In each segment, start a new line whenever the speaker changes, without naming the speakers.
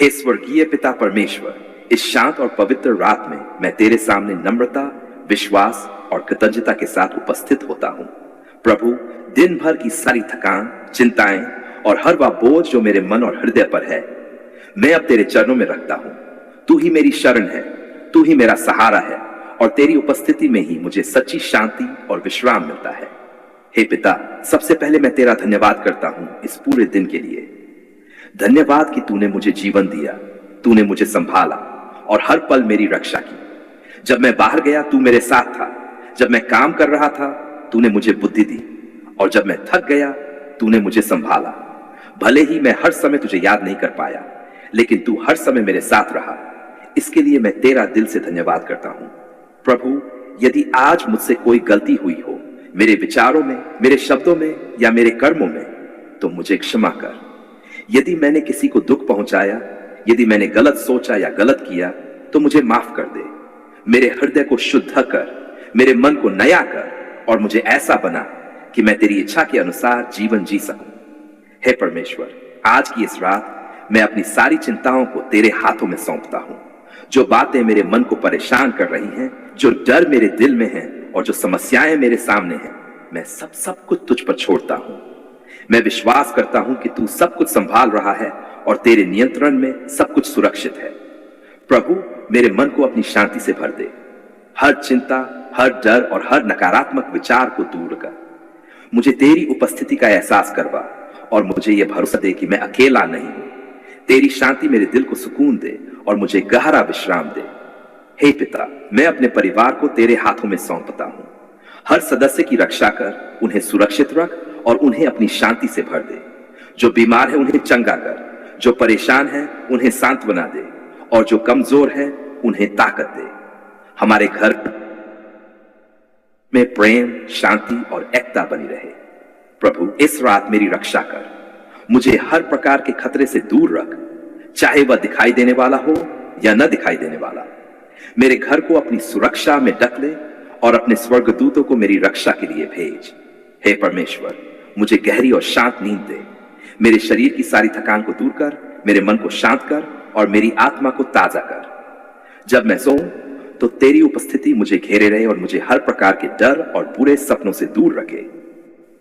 हे स्वर्गीय पिता परमेश्वर, इस शांत और पवित्र रात में मैं तेरे सामने नम्रता, विश्वास और कृतज्ञता के साथ उपस्थित होता हूँ। प्रभु, दिन भर की सारी थकान, चिंताएं और हर वह बोझ जो मेरे मन और हृदय पर है, मैं अब तेरे चरणों में रखता हूँ। तू ही मेरी शरण है, तू ही मेरा सहारा है और तेरी उपस्थिति में ही मुझे सच्ची शांति और विश्राम मिलता है। हे पिता, सबसे पहले मैं तेरा धन्यवाद करता हूँ इस पूरे दिन के लिए। धन्यवाद कि तूने मुझे जीवन दिया, तूने मुझे संभाला और हर पल मेरी रक्षा की। जब मैं बाहर गया तू मेरे साथ था, जब मैं काम कर रहा था तूने मुझे बुद्धि दी और जब मैं थक गया तूने मुझे संभाला। भले ही मैं हर समय तुझे याद नहीं कर पाया, लेकिन तू हर समय मेरे साथ रहा। इसके लिए मैं तेरा दिल से धन्यवाद करता हूं। प्रभु, यदि आज मुझसे कोई गलती हुई हो, मेरे विचारों में, मेरे शब्दों में या मेरे कर्मों में, तो मुझे क्षमा कर। यदि मैंने किसी को दुख पहुंचाया, यदि मैंने गलत सोचा या गलत किया, तो मुझे माफ कर दे। मेरे हृदय को शुद्ध कर, मेरे मन को नया कर और मुझे ऐसा बना कि मैं तेरी इच्छा के अनुसार जीवन जी सकूं। हे परमेश्वर, आज की इस रात मैं अपनी सारी चिंताओं को तेरे हाथों में सौंपता हूं। जो बातें मेरे मन को परेशान कर रही हैं, जो डर मेरे दिल में है और जो समस्याएं मेरे सामने हैं, मैं सब कुछ तुझ पर छोड़ता हूं। मैं विश्वास करता हूं कि तू सब कुछ संभाल रहा है और तेरे नियंत्रण में सब कुछ सुरक्षित है। प्रभु, मेरे मन को अपनी शांति से भर दे। हर चिंता, हर डर और हर नकारात्मक विचार को दूर कर। मुझे तेरी उपस्थिति का एहसास करवा और मुझे यह भरोसा दे कि मैं अकेला नहीं हूं। तेरी शांति मेरे दिल को सुकून दे और मुझे गहरा विश्राम दे। हे पिता, मैं अपने परिवार को तेरे हाथों में सौंपता हूं। हर सदस्य की रक्षा कर, उन्हें सुरक्षित रख और उन्हें अपनी शांति से भर दे। जो बीमार है उन्हें चंगा कर, जो परेशान है उन्हें सांत्वना दे और जो कमजोर है उन्हें ताकत दे। हमारे घर में प्रेम, शांति और एकता बनी रहे। प्रभु, इस रात मेरी रक्षा कर। मुझे हर प्रकार के खतरे से दूर रख, चाहे वह दिखाई देने वाला हो या न दिखाई देने वाला। मेरे घर को अपनी सुरक्षा में ढक ले और अपने स्वर्गदूतों को मेरी रक्षा के लिए भेज। हे परमेश्वर, मुझे गहरी और शांत नींद दे। मेरे शरीर की सारी थकान को दूर कर, मेरे मन को शांत कर और मेरी आत्मा को ताजा कर। जब मैं सोऊं तो तेरी उपस्थिति मुझे घेरे रहे और मुझे हर प्रकार के डर और बुरे सपनों से दूर रखे।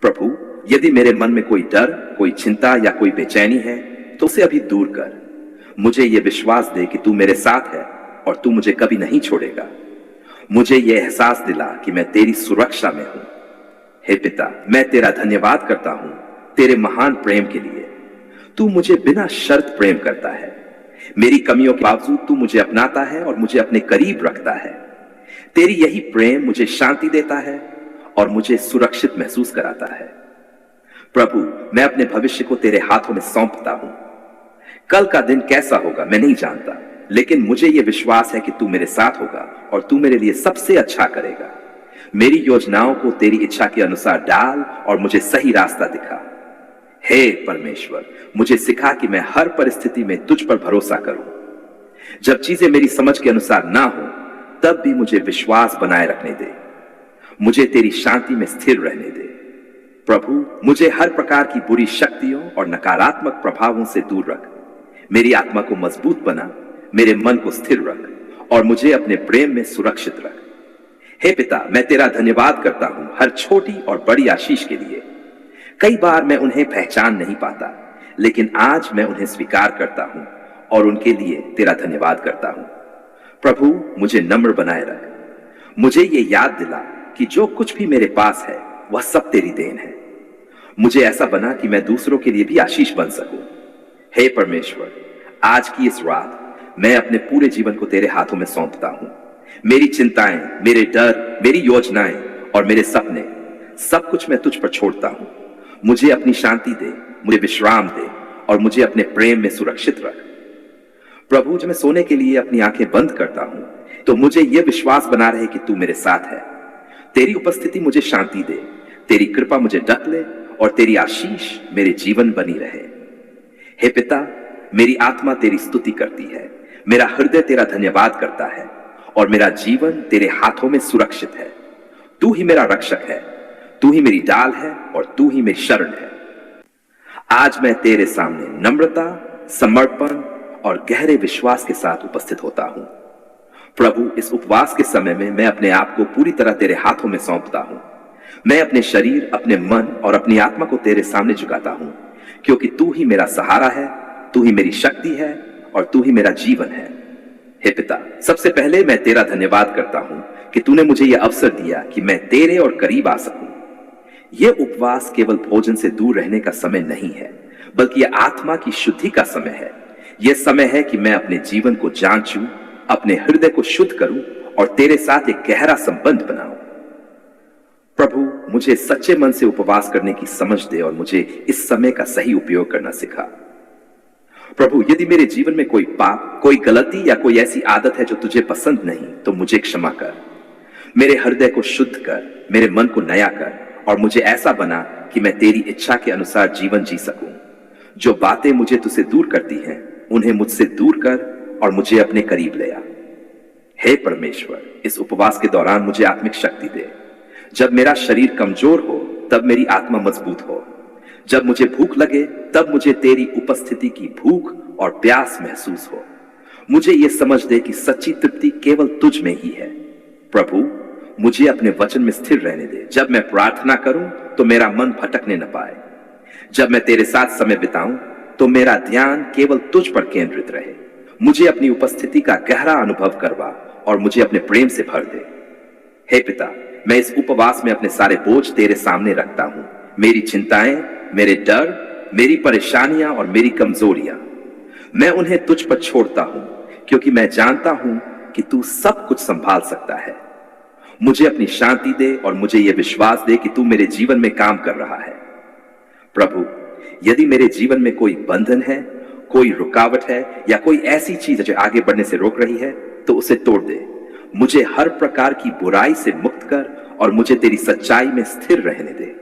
प्रभु, यदि मेरे मन में कोई डर, कोई चिंता या कोई बेचैनी है तो उसे अभी दूर कर। मुझे यह विश्वास दे कि तू मेरे साथ है और तू मुझे कभी नहीं छोड़ेगा। मुझे यह एहसास दिला कि मैं तेरी सुरक्षा में हूं। हे पिता, मैं तेरा धन्यवाद करता हूं तेरे महान प्रेम के लिए। तू मुझे बिना शर्त प्रेम करता है। मेरी कमियों के बावजूद तू मुझे अपनाता है और मुझे अपने करीब रखता है। तेरी यही प्रेम मुझे शांति देता है और मुझे सुरक्षित महसूस कराता है। प्रभु, मैं अपने भविष्य को तेरे हाथों में सौंपता हूं। कल का दिन कैसा होगा मैं नहीं जानता, लेकिन मुझे यह विश्वास है कि तू मेरे साथ होगा और तू मेरे लिए सबसे अच्छा करेगा। मेरी योजनाओं को तेरी इच्छा के अनुसार डाल और मुझे सही रास्ता दिखा। हे परमेश्वर, मुझे सिखा कि मैं हर परिस्थिति में तुझ पर भरोसा करूं। जब चीजें मेरी समझ के अनुसार ना हो, तब भी मुझे विश्वास बनाए रखने दे। मुझे तेरी शांति में स्थिर रहने दे। प्रभु, मुझे हर प्रकार की बुरी शक्तियों और नकारात्मक प्रभावों से दूर रख। मेरी आत्मा को मजबूत बना, मेरे मन को स्थिर रख और मुझे अपने प्रेम में सुरक्षित रख। हे पिता, मैं तेरा धन्यवाद करता हूं हर छोटी और बड़ी आशीष के लिए। कई बार मैं उन्हें पहचान नहीं पाता, लेकिन आज मैं उन्हें स्वीकार करता हूं और उनके लिए तेरा धन्यवाद करता हूं। प्रभु, मुझे नम्र बनाए रख। मुझे ये याद दिला कि जो कुछ भी मेरे पास है वह सब तेरी देन है। मुझे ऐसा बना कि मैं दूसरों के लिए भी आशीष बन सकूं। हे परमेश्वर, आज की इस रात मैं अपने पूरे जीवन को तेरे हाथों में सौंपता हूं। मेरी चिंताएं, मेरे डर, मेरी योजनाएं और मेरे सपने, सब कुछ मैं तुझ पर छोड़ता हूं। मुझे अपनी शांति दे, मुझे विश्राम दे और मुझे अपने प्रेम में सुरक्षित रख। प्रभु, जब मैं सोने के लिए अपनी आंखें बंद करता हूं तो मुझे यह विश्वास बना रहे कि तू मेरे साथ है। तेरी उपस्थिति मुझे शांति दे, तेरी कृपा मुझे ढक ले और तेरी आशीष मेरे जीवन बनी रहे। हे पिता, मेरी आत्मा तेरी स्तुति करती है, मेरा हृदय तेरा धन्यवाद करता है और मेरा जीवन तेरे हाथों में सुरक्षित है। तू ही मेरा रक्षक है, तू ही मेरी ढाल है और तू ही मेरी शरण है। आज मैं तेरे सामने नम्रता, समर्पण और गहरे विश्वास के साथ उपस्थित होता हूं। प्रभु, इस उपवास के समय में मैं अपने आप को पूरी तरह तेरे हाथों में सौंपता हूं। मैं अपने शरीर, अपने मन और अपनी आत्मा को तेरे सामने झुकाता हूं, क्योंकि तू ही मेरा सहारा है, तू ही मेरी शक्ति है और तू ही मेरा जीवन है। हे पिता, सबसे पहले मैं तेरा धन्यवाद करता हूं कि तूने मुझे यह अवसर दिया कि मैं तेरे और करीब आ सकूं। यह उपवास केवल भोजन से दूर रहने का समय नहीं है, बल्कि यह आत्मा की शुद्धि का समय है। यह समय है कि मैं अपने जीवन को जांचूं, अपने हृदय को शुद्ध करूं और तेरे साथ एक गहरा संबंध बनाऊं। प्रभु, मुझे सच्चे मन से उपवास करने की समझ दे और मुझे इस समय का सही उपयोग करना सिखा। प्रभु, यदि मेरे जीवन में कोई पाप, कोई गलती या कोई ऐसी आदत है जो तुझे पसंद नहीं, तो मुझे क्षमा कर। मेरे हृदय को शुद्ध कर, मेरे मन को नया कर और मुझे ऐसा बना कि मैं तेरी इच्छा के अनुसार जीवन जी सकूं। जो बातें मुझे तुझसे दूर करती हैं, उन्हें मुझसे दूर कर और मुझे अपने करीब ले आ। हे परमेश्वर, इस उपवास के दौरान मुझे आत्मिक शक्ति दे। जब मेरा शरीर कमजोर हो, तब मेरी आत्मा मजबूत हो। जब मुझे भूख लगे, तब मुझे तेरी उपस्थिति की भूख और प्यास महसूस हो। मुझे यह समझ दे कि सच्ची तृप्ति केवल तुझ में ही है। प्रभु, मुझे अपने वचन में स्थिर रहने दे। जब मैं प्रार्थना करूं, तो मेरा मन भटकने न पाए। जब मैं तेरे साथ समय बिताऊं, तो मेरा ध्यान केवल तुझ पर केंद्रित रहे। मुझे अपनी उपस्थिति का गहरा अनुभव करवा और मुझे अपने प्रेम से भर दे। हे पिता, मैं इस उपवास में अपने सारे बोझ तेरे सामने रखता हूं। मेरी चिंताएं, मेरे डर, मेरी परेशानियां और मेरी कमजोरियां, मैं उन्हें तुझ पर छोड़ता हूं, क्योंकि मैं जानता हूं कि तू सब कुछ संभाल सकता है। मुझे अपनी शांति दे और मुझे यह विश्वास दे कि तू मेरे जीवन में काम कर रहा है। प्रभु, यदि मेरे जीवन में कोई बंधन है, कोई रुकावट है या कोई ऐसी चीज जो आगे बढ़ने से रोक रही है, तो उसे तोड़ दे। मुझे हर प्रकार की बुराई से मुक्त कर और मुझे तेरी सच्चाई में स्थिर रहने दे।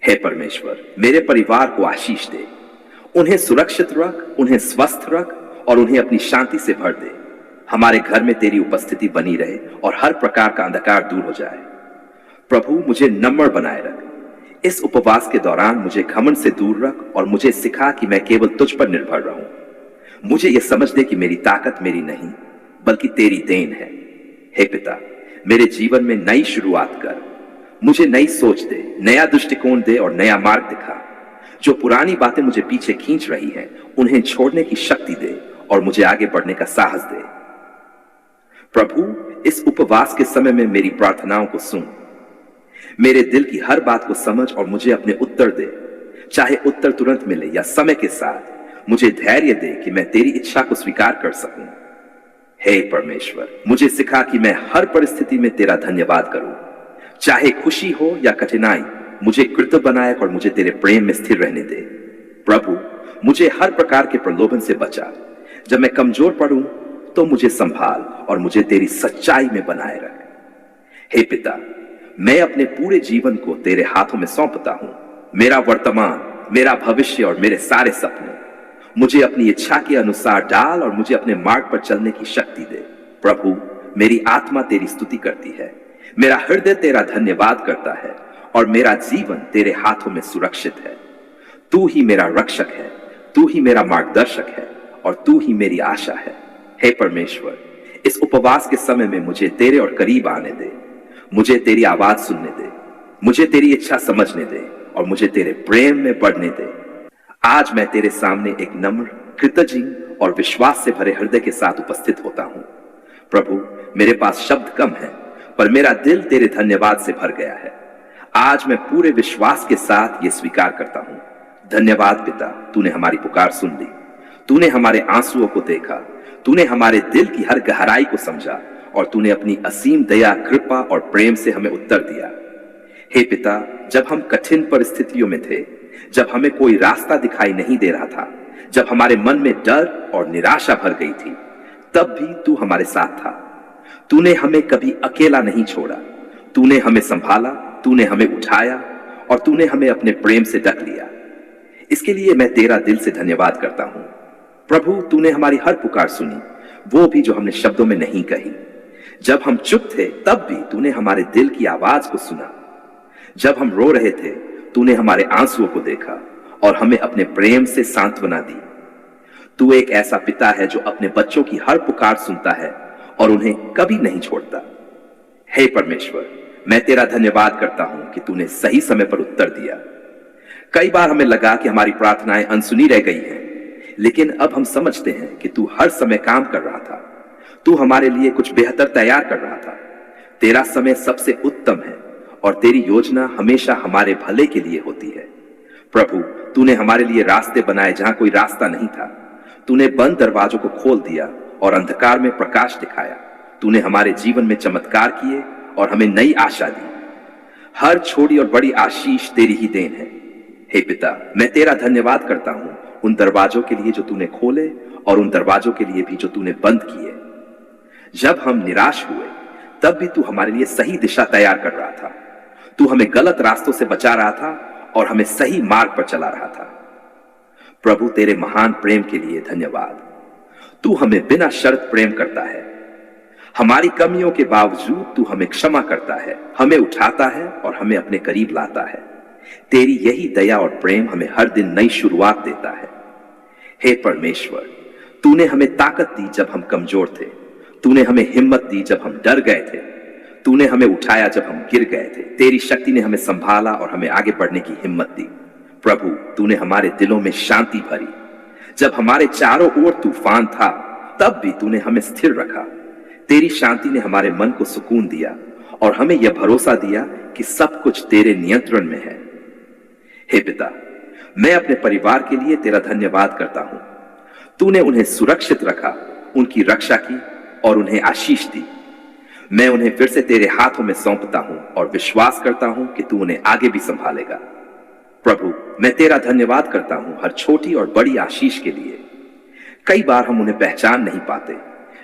हे परमेश्वर, मेरे परिवार को आशीष दे। उन्हें सुरक्षित रख, उन्हें स्वस्थ रख और उन्हें अपनी शांति से भर दे। हमारे घर में तेरी उपस्थिति बनी रहे और हर प्रकार का अंधकार दूर हो जाए। प्रभु, मुझे नम्र बनाए रख। इस उपवास के दौरान मुझे घमंड से दूर रख और मुझे सिखा कि मैं केवल तुझ पर निर्भर रहूं। मुझे यह समझ दे कि मेरी ताकत मेरी नहीं, बल्कि तेरी देन है। हे पिता, मेरे जीवन में नई शुरुआत कर। मुझे नई सोच दे, नया दृष्टिकोण दे और नया मार्ग दिखा। जो पुरानी बातें मुझे पीछे खींच रही हैं, उन्हें छोड़ने की शक्ति दे और मुझे आगे बढ़ने का साहस दे। प्रभु, इस उपवास के समय में मेरी प्रार्थनाओं को सुन। मेरे दिल की हर बात को समझ और मुझे अपने उत्तर दे। चाहे उत्तर तुरंत मिले या समय के साथ, मुझे धैर्य दे कि मैं तेरी इच्छा को स्वीकार कर सकूं। हे परमेश्वर, मुझे सिखा कि मैं हर परिस्थिति में तेरा धन्यवाद करूं। चाहे खुशी हो या कठिनाई, मुझे कृतज्ञ बनाए और मुझे तेरे प्रेम में स्थिर रहने दे। प्रभु, मुझे हर प्रकार के प्रलोभन से बचा। जब मैं कमजोर पड़ूं, तो मुझे संभाल और मुझे तेरी सच्चाई में बनाए रख। हे पिता, मैं अपने पूरे जीवन को तेरे हाथों में सौंपता हूं। मेरा वर्तमान, मेरा भविष्य और मेरे सारे सपने मुझे अपनी इच्छा के अनुसार डाल और मुझे अपने मार्ग पर चलने की शक्ति दे। प्रभु, मेरी आत्मा तेरी स्तुति करती है, मेरा हृदय तेरा धन्यवाद करता है और मेरा जीवन तेरे हाथों में सुरक्षित है। तू ही मेरा रक्षक है, तू ही मेरा मार्गदर्शक है और तू ही मेरी आशा है। हे परमेश्वर, इस उपवास के समय में मुझे तेरे और करीब आने दे। मुझे तेरी आवाज सुनने दे, मुझे तेरी इच्छा समझने दे और मुझे तेरे प्रेम में बढ़ने दे। आज मैं तेरे सामने एक नम्र, कृतज्ञ और विश्वास से भरे हृदय के साथ उपस्थित होता हूं। प्रभु, मेरे पास शब्द कम है, पर मेरा दिल तेरे धन्यवाद से भर गया है। आज मैं पूरे विश्वास के साथ ये स्वीकार करता हूं। धन्यवाद पिता, तूने हमारी पुकार सुन ली। तूने हमारे आंसुओं को देखा, तूने हमारे दिल की हर गहराई को समझा और तूने अपनी असीम दया, कृपा और प्रेम से हमें उत्तर दिया। हे पिता, जब हम कठिन परिस्थितियों में थे, जब हमें कोई रास्ता दिखाई नहीं दे रहा था, जब हमारे मन में डर और निराशा भर गई थी, तब भी तू हमारे साथ था। तूने हमें कभी अकेला नहीं छोड़ा। तूने हमें संभाला, तूने हमें उठाया और तूने हमें अपने प्रेम से ढक लिया। इसके लिए मैं तेरा दिल से धन्यवाद करता हूं। प्रभु, तूने हमारी हर पुकार सुनी, वो भी जो हमने शब्दों में नहीं कही। जब हम चुप थे, तब भी तूने हमारे दिल की आवाज को सुना। जब हम रो रहे थे, तूने हमारे आंसुओं को देखा और हमें अपने प्रेम से सांत्वना दी। तू एक ऐसा पिता है जो अपने बच्चों की हर पुकार सुनता है और उन्हें कभी नहीं छोड़ता। हे परमेश्वर, मैं तेरा धन्यवाद करता हूं कि तूने सही समय पर उत्तर दिया। कई बार हमें लगा कि हमारी प्रार्थनाएं अनसुनी रह गई हैं, लेकिन अब हम समझते हैं कि तू हर समय काम कर रहा था। तू हमारे लिए कुछ बेहतर तैयार कर रहा था। तेरा समय सबसे उत्तम है और तेरी योजना हमेशा हमारे भले के लिए होती है। प्रभु, तूने हमारे लिए रास्ते बनाए जहां कोई रास्ता नहीं था। तूने बंद दरवाजों को खोल दिया और अंधकार में प्रकाश दिखाया। तूने हमारे जीवन में चमत्कार किए और हमें नई आशा दी। हर छोटी और बड़ी आशीष तेरी ही देन है। हे पिता, मैं तेरा धन्यवाद करता हूं उन दरवाजों के लिए जो तूने खोले और उन दरवाजों के लिए भी जो तूने बंद किए। जब हम निराश हुए तब भी तू हमारे लिए सही दिशा तैयार कर रहा था। तू हमें गलत रास्तों से बचा रहा था और हमें सही मार्ग पर चला रहा था। प्रभु, तेरे महान प्रेम के लिए धन्यवाद। तू हमें बिना शर्त प्रेम करता है। हमारी कमियों के बावजूद तू हमें क्षमा करता है, हमें उठाता है और हमें अपने करीब लाता है। तेरी यही दया और प्रेम हमें हर दिन नई शुरुआत देता है। हे परमेश्वर, तूने हमें ताकत दी जब हम कमजोर थे। तूने हमें हिम्मत दी जब हम डर गए थे। तूने हमें उठाया जब हम गिर गए थे। तेरी शक्ति ने हमें संभाला और हमें आगे बढ़ने की हिम्मत दी। प्रभु, तूने हमारे दिलों में शांति भरी। जब हमारे चारों ओर तूफान था तब भी तूने हमें स्थिर रखा। तेरी शांति ने हमारे मन को सुकून दिया और हमें यह भरोसा दिया कि सब कुछ तेरे नियंत्रण में है। हे पिता, मैं अपने परिवार के लिए तेरा धन्यवाद करता हूं। तूने उन्हें सुरक्षित रखा, उनकी रक्षा की और उन्हें आशीष दी। मैं उन्हें फिर से तेरे हाथों में सौंपता हूं और विश्वास करता हूं कि तू उन्हें आगे भी संभालेगा। प्रभु, मैं तेरा धन्यवाद करता हूं हर छोटी और बड़ी आशीष के लिए। कई बार हम उन्हें पहचान नहीं पाते,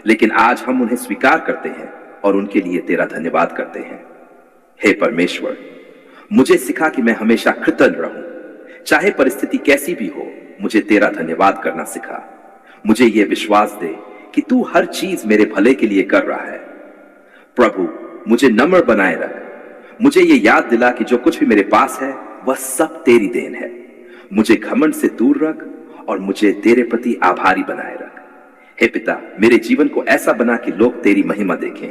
लेकिन आज हम उन्हें स्वीकार करते हैं और उनके लिए तेरा धन्यवाद करते हैं। हे परमेश्वर, मुझे सिखा कि मैं हमेशा कृतज्ञ रहूं। चाहे परिस्थिति कैसी भी हो, मुझे तेरा धन्यवाद करना सिखा। मुझे यह विश्वास दे कि तू हर चीज मेरे भले के लिए कर रहा है। प्रभु, मुझे नम्र बनाए रख। मुझे यह याद दिला कि जो कुछ भी मेरे पास है वह सब तेरी देन है। मुझे घमंड से दूर रख और मुझे तेरे प्रति आभारी बनाए रख। हे पिता, मेरे जीवन को ऐसा बना कि लोग तेरी महिमा देखें।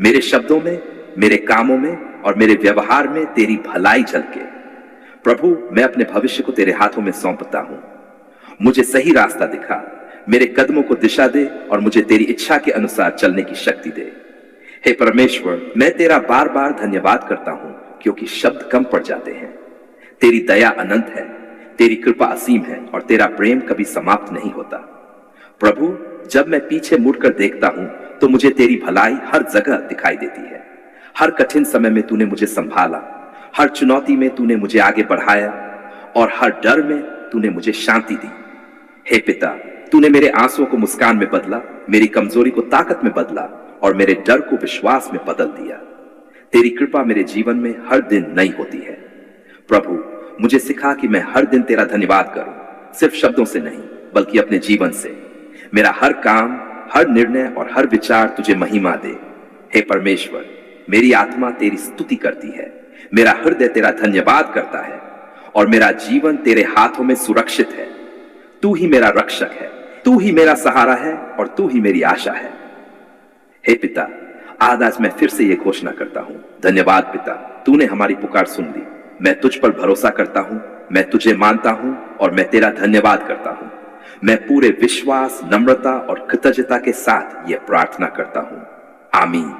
मेरे शब्दों में, मेरे कामों में और मेरे व्यवहार में तेरी भलाई झलके। प्रभु, मैं अपने भविष्य को तेरे हाथों में सौंपता हूं। मुझे सही रास्ता दिखा, मेरे कदमों को दिशा दे और मुझे तेरी इच्छा के अनुसार चलने की शक्ति दे। हे परमेश्वर, मैं तेरा बार बार धन्यवाद करता हूं क्योंकि शब्द कम पड़ जाते हैं। तेरी दया अनंत है, तेरी कृपा असीम है और तेरा प्रेम कभी समाप्त नहीं होता। प्रभु, जब मैं पीछे मुड़कर देखता हूं तो मुझे तेरी भलाई हर जगह दिखाई देती है। हर कठिन समय में तूने मुझे संभाला, हर चुनौती में तूने मुझे आगे बढ़ाया और हर डर में तूने मुझे शांति दी। हे पिता, तूने मेरे आंसुओं को मुस्कान में बदला, मेरी कमजोरी को ताकत में बदला और मेरे डर को विश्वास में बदल दिया। तेरी कृपा मेरे जीवन में हर दिन नई होती है। प्रभु, मुझे सिखा कि मैं हर दिन तेरा धन्यवाद करूं, सिर्फ शब्दों से नहीं बल्कि अपने जीवन से। मेरा हर काम, हर निर्णय और हर विचार तुझे महिमा दे। हे परमेश्वर, मेरी आत्मा तेरी स्तुति करती है, मेरा हृदय तेरा धन्यवाद करता है और मेरा जीवन तेरे हाथों में सुरक्षित है। तू ही मेरा रक्षक है, तू ही मेरा सहारा है और तू ही मेरी आशा है। हे पिता, आज मैं फिर से यह घोषणा करता हूं, धन्यवाद पिता, तूने हमारी पुकार सुन ली। मैं तुझ पर भरोसा करता हूं, मैं तुझे मानता हूं और मैं तेरा धन्यवाद करता हूं। मैं पूरे विश्वास, नम्रता और कृतज्ञता के साथ यह प्रार्थना करता हूं। आमीन।